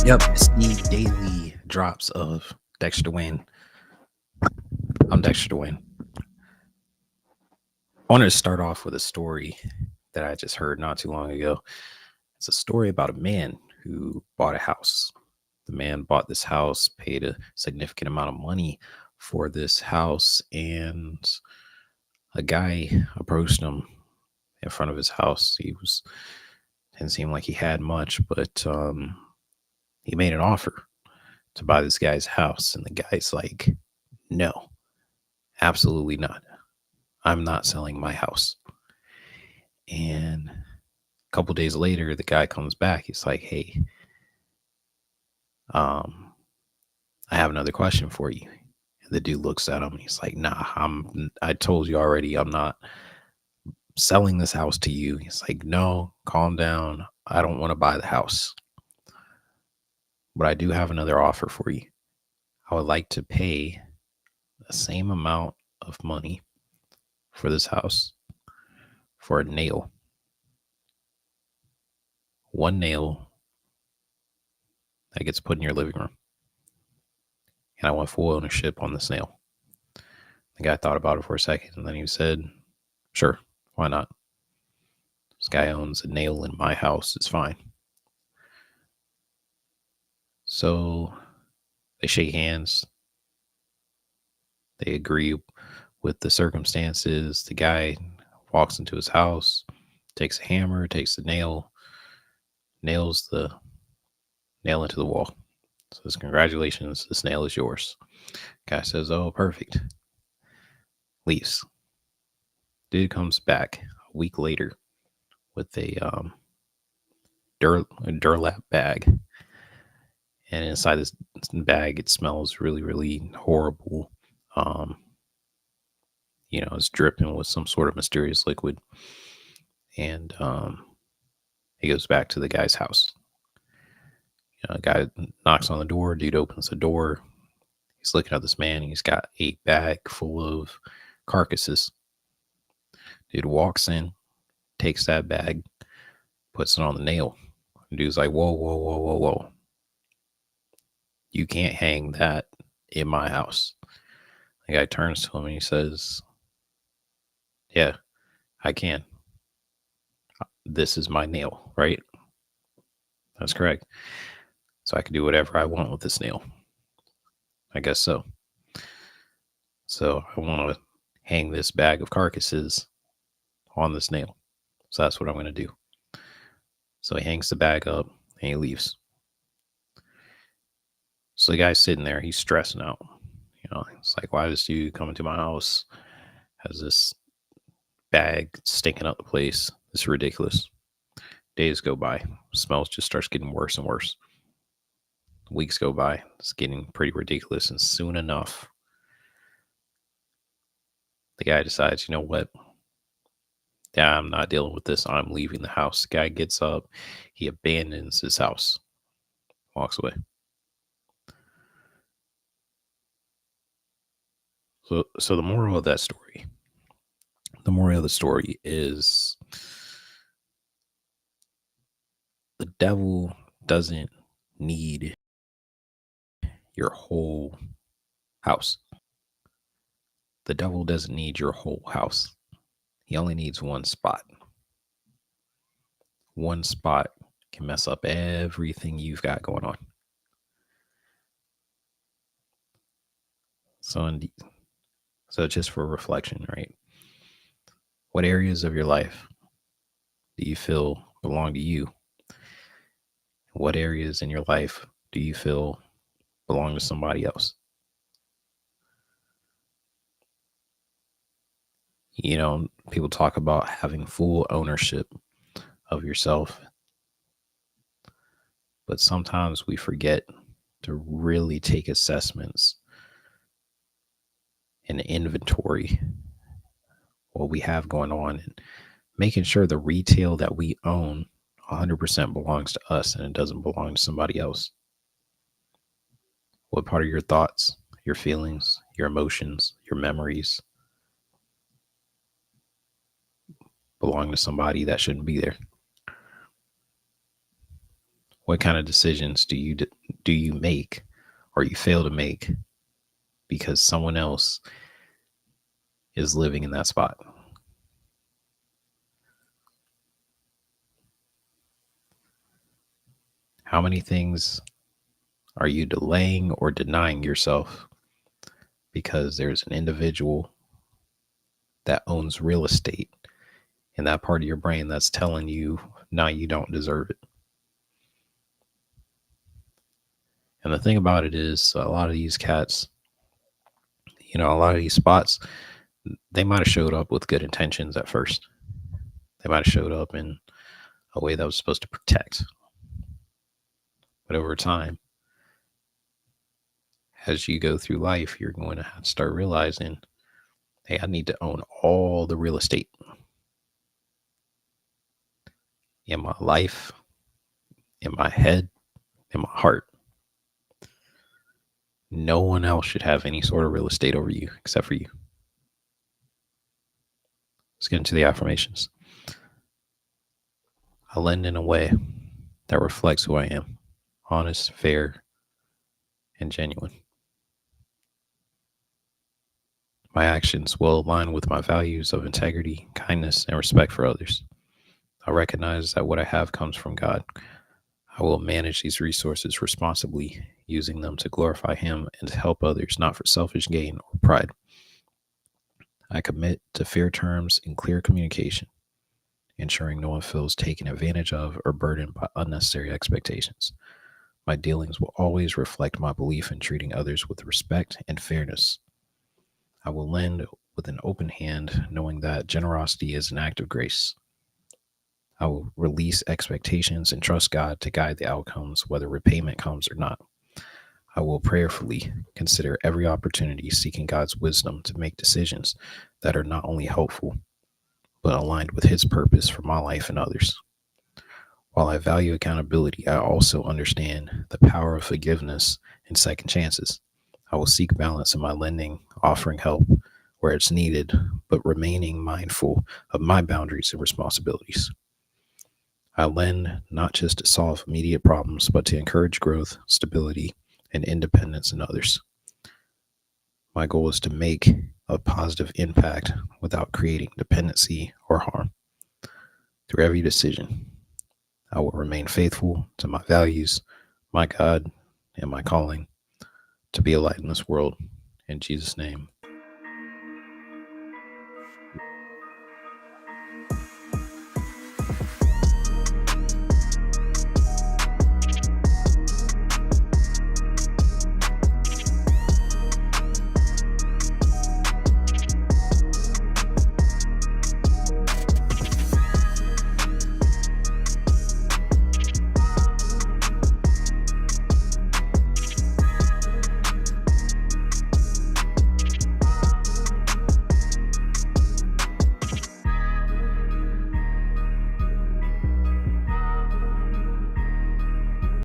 Yep, it's the daily drops of Dexter Dewayne. I'm Dexter Dewayne. I wanted to start off with a story that I just heard not too long ago. It's a story about a man who bought a house. The man bought this house, paid a significant amount of money for this house, and a guy approached him in front of his house. Didn't seem like he had much, but he made an offer to buy this guy's house, and the guy's like, "No, absolutely not. I'm not selling my house." And a couple days later, the guy comes back. He's like, "Hey, um, I have another question for you." And the dude looks at him. And he's like, "Nah, I told you already. I'm not selling this house to you." He's like, "No, calm down. I don't want to buy the house, but I do have another offer for you. I would like to pay the same amount of money for this house for a nail. One nail that gets put in your living room. And I want full ownership on this nail." The guy thought about it for a second and then he said, "Sure, why not? This guy owns a nail in my house. It's fine." So they shake hands. They agree with the circumstances. The guy walks into his house, takes a hammer, takes the nail, nails the nail into the wall. Says, "Congratulations, this nail is yours." Guy says, "Oh, perfect." Leaves. Dude comes back a week later with a Durlap bag, and inside this bag, it smells really, really horrible. Um, it's dripping with some sort of mysterious liquid, and he goes back to the guy's house. Guy knocks on the door. Dude opens the door. He's looking at this man. He's got a bag full of carcasses. Dude walks in, takes that bag, puts it on the nail. And dude's like, "Whoa, whoa, whoa, whoa, whoa. You can't hang that in my house." The guy turns to him and he says, "Yeah, I can. This is my nail, right?" "That's correct." "So I can do whatever I want with this nail." "I guess so. So I want to hang this bag of carcasses on this nail. So that's what I'm going to do." So he hangs the bag up and he leaves. So the guy's sitting there. He's stressing out. It's like, why does this dude come into my house? Has this bag stinking up the place? This is ridiculous. Days go by. Smells just starts getting worse and worse. Weeks go by. It's getting pretty ridiculous. And soon enough, the guy decides, you know what? Yeah, I'm not dealing with this. I'm leaving the house. The guy gets up. He abandons his house. Walks away. So the moral of that story, the moral of the story is the devil doesn't need your whole house. The devil doesn't need your whole house. He only needs one spot. One spot can mess up everything you've got going on. So just for reflection, right? What areas of your life do you feel belong to you? What areas in your life do you feel belong to somebody else? People talk about having full ownership of yourself, but sometimes we forget to really take assessments and inventory what we have going on and making sure the retail that we own 100% belongs to us and it doesn't belong to somebody else. What part of your thoughts, your feelings, your emotions, your memories belong to somebody that shouldn't be there? What kind of decisions do you make or you fail to make because someone else is living in that spot? How many things are you delaying or denying yourself because there's an individual that owns real estate in that part of your brain that's telling you now you don't deserve it? And the thing about it is, a lot of these cats, a lot of these spots, they might have showed up with good intentions at first. They might have showed up in a way that was supposed to protect. But over time, as you go through life, you're going to have to start realizing, hey, I need to own all the real estate in my life, in my head, in my heart. No one else should have any sort of real estate over you except for you. Let's get into the affirmations. I lend in a way that reflects who I am: honest, fair, and genuine. My actions will align with my values of integrity, kindness, and respect for others. I recognize that what I have comes from God. I will manage these resources responsibly, using them to glorify Him and to help others, not for selfish gain or pride. I commit to fair terms and clear communication, ensuring no one feels taken advantage of or burdened by unnecessary expectations. My dealings will always reflect my belief in treating others with respect and fairness. I will lend with an open hand, knowing that generosity is an act of grace. I will release expectations and trust God to guide the outcomes, whether repayment comes or not. I will prayerfully consider every opportunity, seeking God's wisdom to make decisions that are not only helpful, but aligned with His purpose for my life and others. While I value accountability, I also understand the power of forgiveness and second chances. I will seek balance in my lending, offering help where it's needed, but remaining mindful of my boundaries and responsibilities. I lend not just to solve immediate problems, but to encourage growth, stability, and independence in others. My goal is to make a positive impact without creating dependency or harm. Through every decision, I will remain faithful to my values, my God, and my calling to be a light in this world. In Jesus' name,